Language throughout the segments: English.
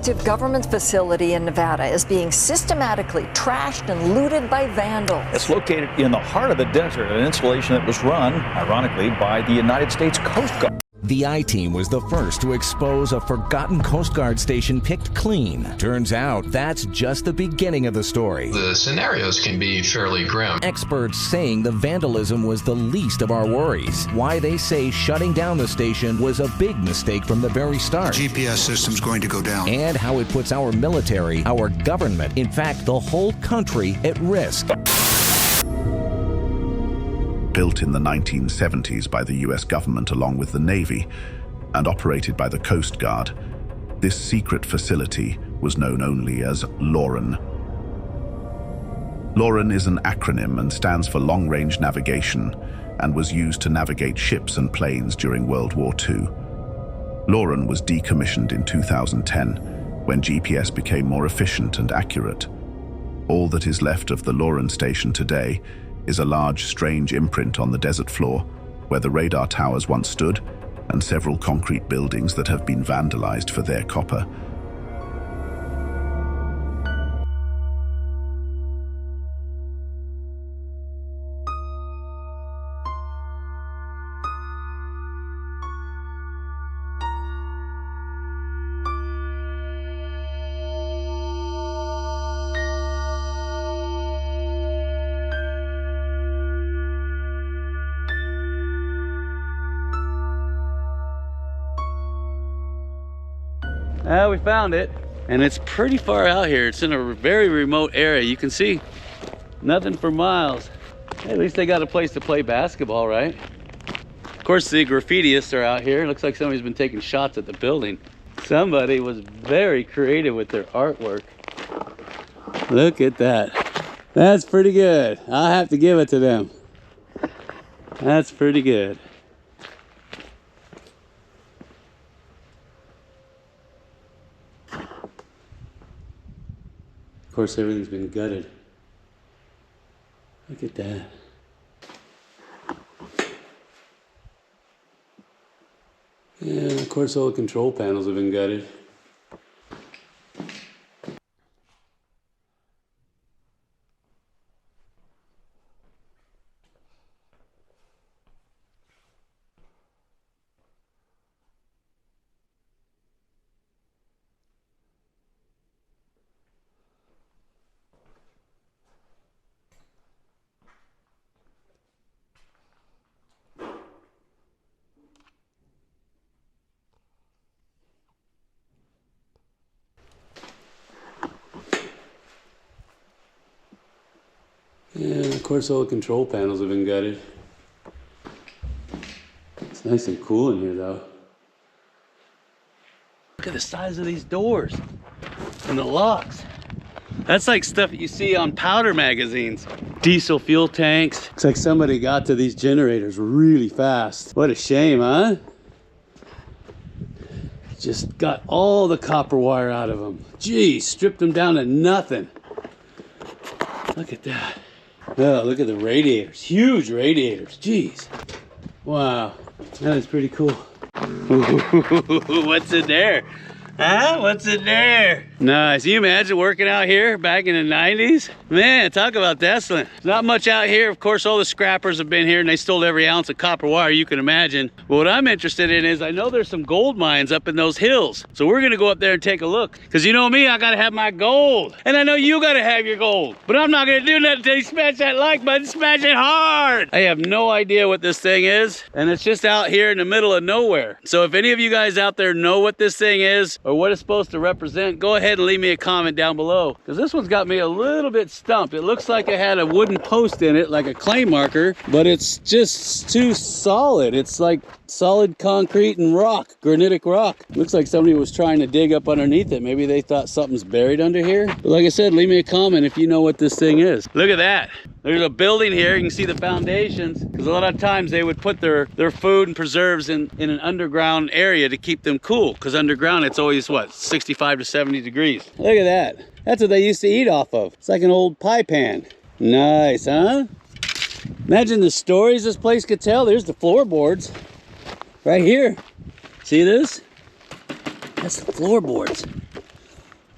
active government facility in Nevada is being systematically trashed and looted by vandals. It's located in the heart of the desert, an installation that was run, ironically, by the United States Coast Guard. The I-Team was the first to expose a forgotten Coast Guard station picked clean. Turns out that's just the beginning of the story. The scenarios can be fairly grim. Experts saying the vandalism was the least of our worries. Why they say shutting down the station was a big mistake from the very start. GPS system's going to go down. And how it puts our military, our government, in fact, the whole country at risk. Built in the 1970s by the US government along with the Navy and operated by the Coast Guard, this secret facility was known only as LORAN. LORAN is an acronym and stands for Long Range Navigation and was used to navigate ships and planes during World War II. LORAN was decommissioned in 2010 when GPS became more efficient and accurate. All that is left of the LORAN station today is a large, strange imprint on the desert floor where the radar towers once stood and several concrete buildings that have been vandalized for their copper. We found it, and it's pretty far out here. It's in a very remote area. You can see nothing for miles. Hey, at least they got a place to play basketball, right? Of course, the graffitiists are out here. It looks like somebody's been taking shots at the building. Somebody was very creative with their artwork. Look at that. That's pretty good. I'll have to give it to them. That's pretty good. Of course, everything's been gutted. Look at that. Yeah, of course, all the control panels have been gutted. Yeah, of course, all the control panels have been gutted. It's nice and cool in here, though. Look at the size of these doors and the locks. That's like stuff that you see on powder magazines. Diesel fuel tanks. Looks like somebody got to these generators really fast. What a shame, huh? Just got all the copper wire out of them. Geez, stripped them down to nothing. Look at that. Oh, look at the radiators. Huge radiators. Jeez. Wow. That is pretty cool. What's in there? Huh? What's in there? Nice. You imagine working out here back in the 90s? Man, talk about desolate. There's not much out here. Of course, all the scrappers have been here and they stole every ounce of copper wire you can imagine. But what I'm interested in is I know there's some gold mines up in those hills. So we're going to go up there and take a look. Because you know me, I got to have my gold. And I know you got to have your gold. But I'm not going to do nothing until you smash that like button. Smash it hard. I have no idea what this thing is. And it's just out here in the middle of nowhere. So if any of you guys out there know what this thing is or what it's supposed to represent, go ahead and leave me a comment down below. Because this one's got me a little bit stumped. It looks like it had a wooden post in it, like a clay marker, but it's just too solid. It's like solid concrete and rock, granitic rock. Looks like somebody was trying to dig up underneath it. Maybe they thought something's buried under here. But like I said, leave me a comment if you know what this thing is. Look at that. There's a building here. You can see the foundations. Because a lot of times they would put their food and preserves in an underground area to keep them cool. Because underground it's always, what, 65 to 70 degrees. Look at that. That's what they used to eat off of. It's like an old pie pan. Nice, huh? Imagine the stories this place could tell. There's the floorboards. Right here. See this? That's the floorboards.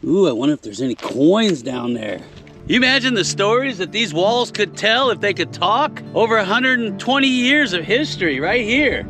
Ooh, I wonder if there's any coins down there. You imagine the stories that these walls could tell if they could talk? Over 120 years of history right here.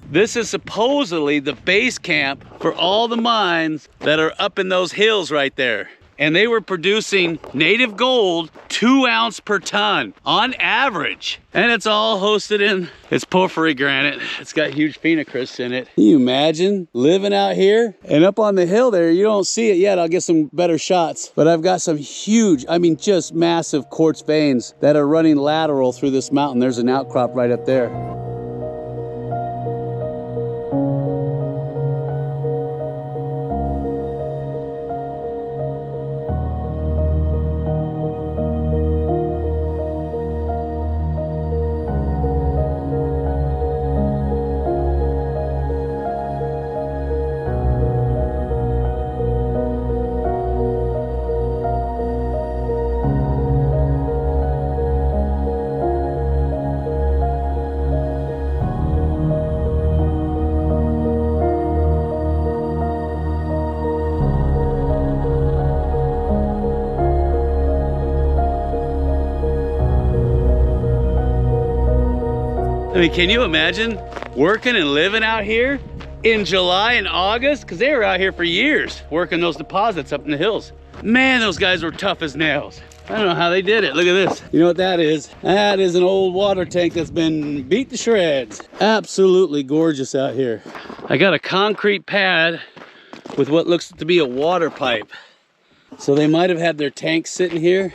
This is supposedly the base camp for all the mines that are up in those hills right there. And they were producing native gold 2 ounces per ton on average. And it's all hosted in, it's porphyry granite. It's got huge phenocrysts in it. Can you imagine living out here? And up on the hill there, you don't see it yet. I'll get some better shots. But I've got some huge, I mean, just massive quartz veins that are running lateral through this mountain. There's an outcrop right up there. I mean, can you imagine working and living out here in July and August? Because they were out here for years working those deposits up in the hills. Man, those guys were tough as nails. I don't know how they did it. Look at this. You know what that is? That is an old water tank that's been beat to shreds. Absolutely gorgeous out here. I got a concrete pad with what looks to be a water pipe. So they might have had their tank sitting here,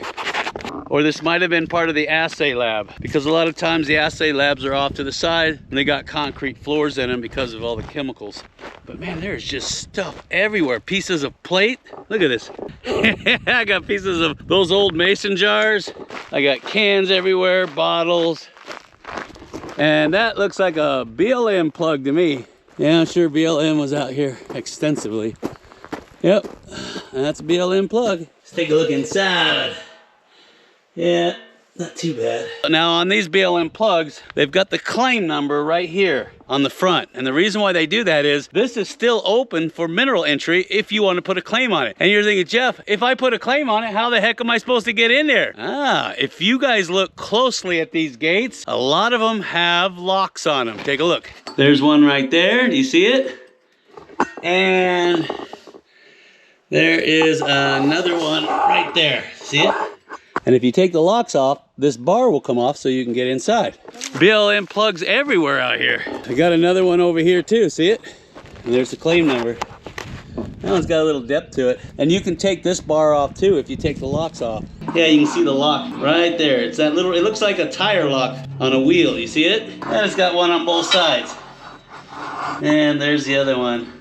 or this might have been part of the assay lab, because a lot of times the assay labs are off to the side and they got concrete floors in them because of all the chemicals. But man, there's just stuff everywhere. Pieces of plate. Look at this. I got pieces of those old mason jars. I got cans everywhere, bottles. And that looks like a BLM plug to me. Yeah, I'm sure BLM was out here extensively. Yep, that's a BLM plug. Let's take a look inside. Yeah, not too bad. Now on these BLM plugs, they've got the claim number right here on the front. And the reason why they do that is this is still open for mineral entry if you want to put a claim on it. And you're thinking, Jeff, if I put a claim on it, how the heck am I supposed to get in there? If you guys look closely at these gates, a lot of them have locks on them. Take a look. There's one right there. Do you see it? And there is another one right there. See it? And if you take the locks off, this bar will come off so you can get inside. BLM plugs everywhere out here. I got another one over here too, see it? And there's the claim number. That one's got a little depth to it. And you can take this bar off too if you take the locks off. Yeah, you can see the lock right there. It's that little, it looks like a tire lock on a wheel. You see it? And it's got one on both sides. And there's the other one.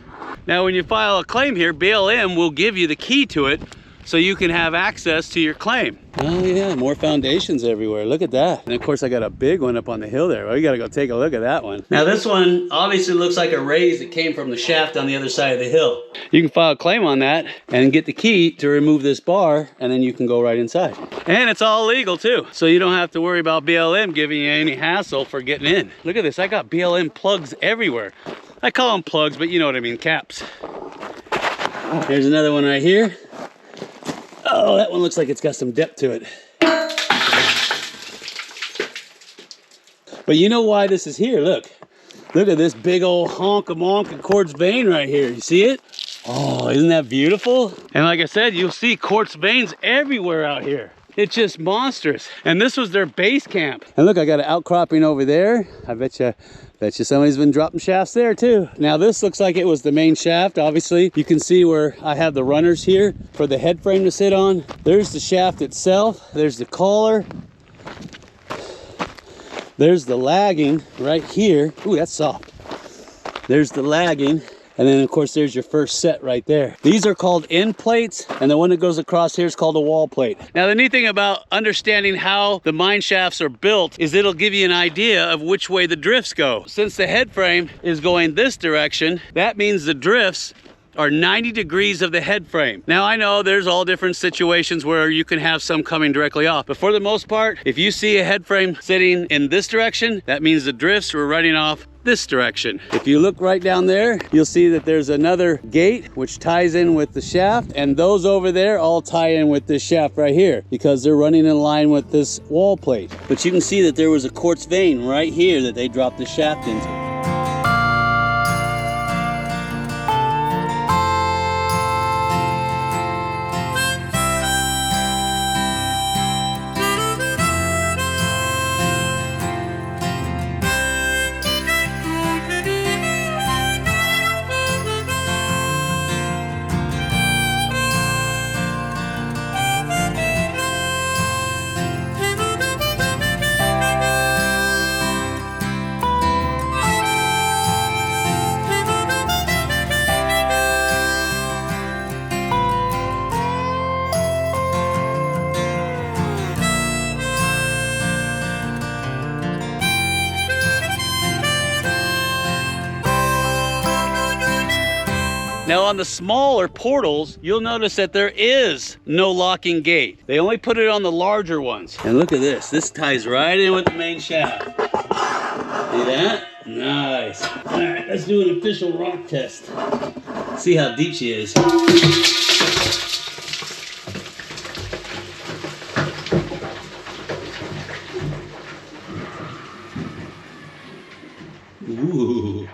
Now when you file a claim here, BLM will give you the key to it so you can have access to your claim. Oh yeah, more foundations everywhere. Look at that. And of course I got a big one up on the hill there. Well, you gotta go take a look at that one. Now this one obviously looks like a raise that came from the shaft on the other side of the hill. You can file a claim on that and get the key to remove this bar, and then you can go right inside. And it's all legal too, so you don't have to worry about BLM giving you any hassle for getting in. Look at this, I got BLM plugs everywhere. I call them plugs, but you know what I mean, caps. Here's another one right here. Oh, that one looks like it's got some depth to it. But you know why this is here, look. Look at this big old honk-a-monk of quartz vein right here. You see it? Oh, isn't that beautiful? And like I said, you'll see quartz veins everywhere out here. It's just monstrous. And this was their base camp. And look, I got an outcropping over there. I bet you somebody's been dropping shafts there too. Now this looks like it was the main shaft. Obviously, you can see where I have the runners here for the head frame to sit on. There's the shaft itself. There's the collar. There's the lagging right here. Ooh, that's soft. There's the lagging. And then of course there's your first set right there. These are called end plates, and the one that goes across here is called a wall plate. Now the neat thing about understanding how the mine shafts are built is it'll give you an idea of which way the drifts go. Since the head frame is going this direction, that means the drifts are 90 degrees of the head frame. Now I know there's all different situations where you can have some coming directly off, but for the most part, if you see a head frame sitting in this direction, that means the drifts were running off this direction. If you look right down there, you'll see that there's another gate which ties in with the shaft, and those over there all tie in with this shaft right here because they're running in line with this wall plate. But you can see that there was a quartz vein right here that they dropped the shaft into. Now on the smaller portals, you'll notice that there is no locking gate. They only put it on the larger ones. And look at this, this ties right in with the main shaft. See that? Nice. All right, let's do an official rock test. See how deep she is. Ooh.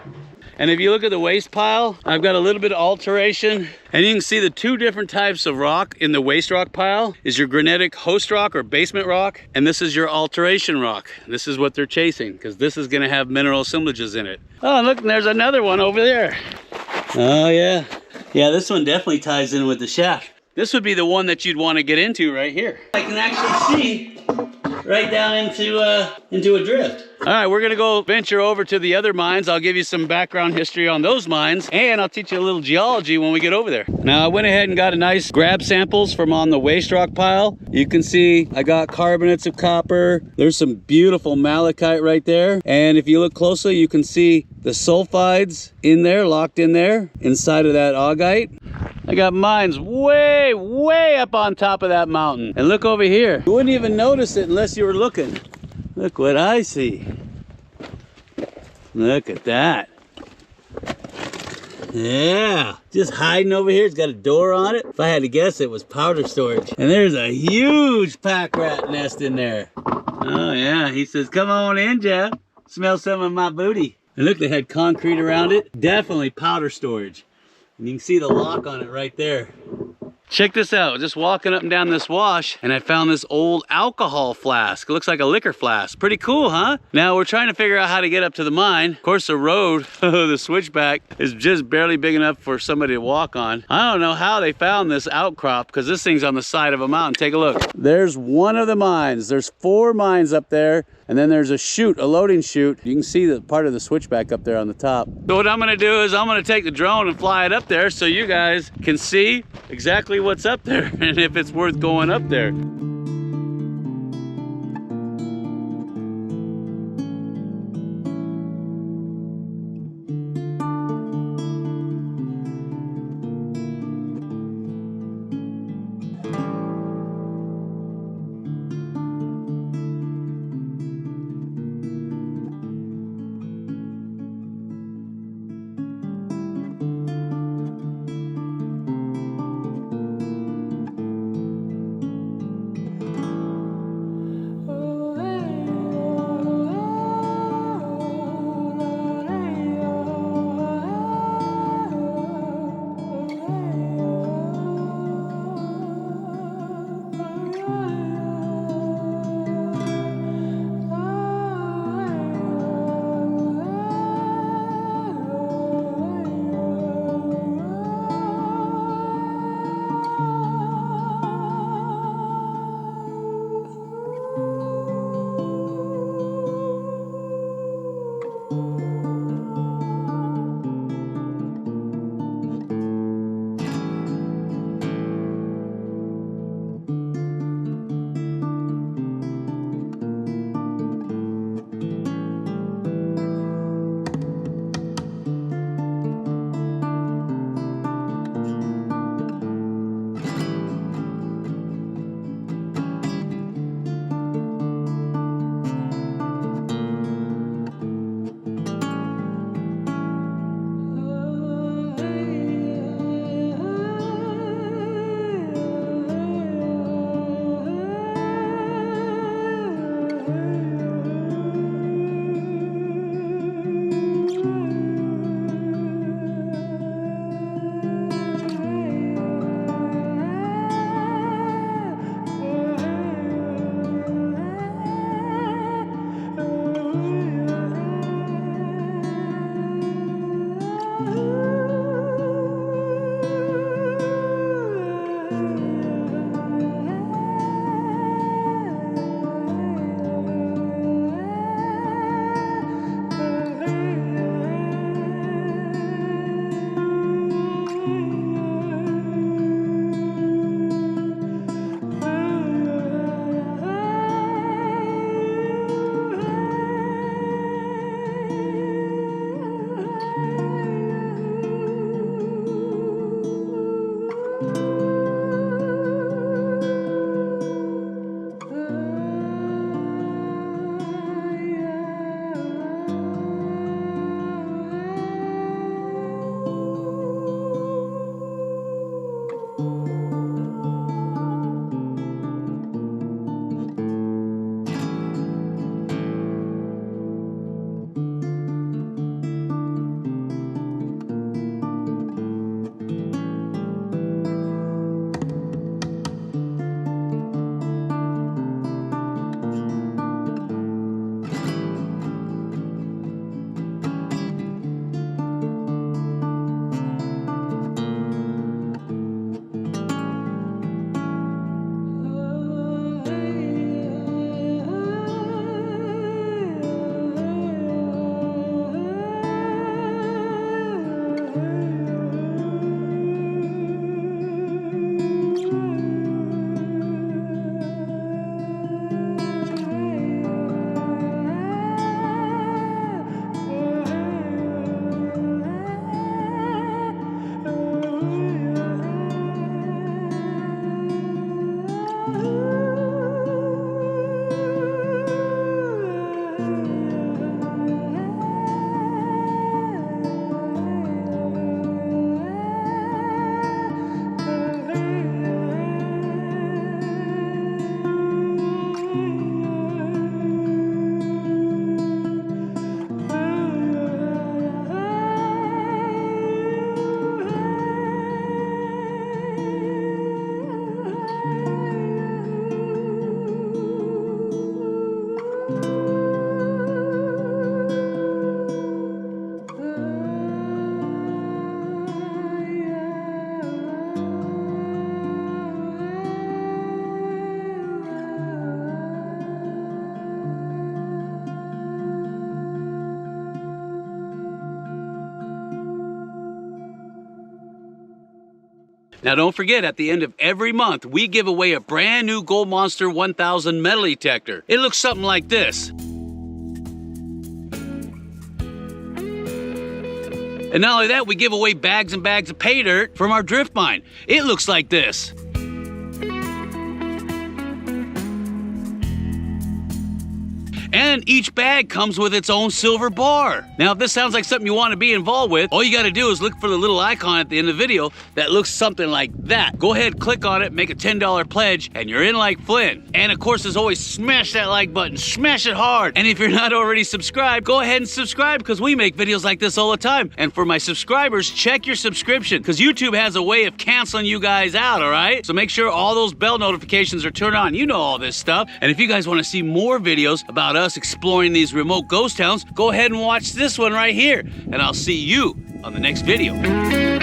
And if you look at the waste pile, I've got a little bit of alteration. And you can see the two different types of rock in the waste rock pile is your granitic host rock or basement rock. And this is your alteration rock. This is what they're chasing because this is gonna have mineral assemblages in it. Oh, and look, there's another one over there. Oh yeah. Yeah, this one definitely ties in with the shaft. This would be the one that you'd want to get into right here. I can actually see right down into a drift. All right, we're gonna go venture over to the other mines. I'll give you some background history on those mines, and I'll teach you a little geology when we get over there. Now, I went ahead and got a nice grab samples from on the waste rock pile. You can see I got carbonates of copper. There's some beautiful malachite right there. And if you look closely, you can see the sulfides in there, locked in there, inside of that augite. I got mines way, way up on top of that mountain. And look over here. You wouldn't even notice it unless you were looking. Look what I see. Look at that. Yeah, just hiding over here. It's got a door on it. If I had to guess, it was powder storage. And there's a huge pack rat nest in there. Oh yeah, he says, come on in, Jeff. Smell some of my booty. And look, they had concrete around it. Definitely powder storage. And you can see the lock on it right there. Check this out, just walking up and down this wash, and I found this old alcohol flask. It looks like a liquor flask. Pretty cool, huh? Now we're trying to figure out how to get up to the mine. Of course, the road, the switchback, is just barely big enough for somebody to walk on. I don't know how they found this outcrop, because this thing's on the side of a mountain. Take a look. There's one of the mines. There's 4 mines up there, and then there's a chute, a loading chute. You can see the part of the switchback up there on the top. So what I'm gonna do is I'm gonna take the drone and fly it up there so you guys can see exactly what's up there and if it's worth going up there. Now don't forget, at the end of every month, we give away a brand new Gold Monster 1000 metal detector. It looks something like this. And not only that, we give away bags and bags of pay dirt from our drift mine. It looks like this. And each bag comes with its own silver bar. Now, if this sounds like something you want to be involved with, all you got to do is look for the little icon at the end of the video that looks something like that. Go ahead, click on it, make a $10 pledge, and you're in like Flynn. And of course, as always, smash that like button, smash it hard. And if you're not already subscribed, go ahead and subscribe because we make videos like this all the time. And for my subscribers, check your subscription because YouTube has a way of canceling you guys out, all right? So make sure all those bell notifications are turned on. You know all this stuff. And if you guys want to see more videos about us exploring these remote ghost towns, go ahead and watch this one right here. And I'll see you on the next video.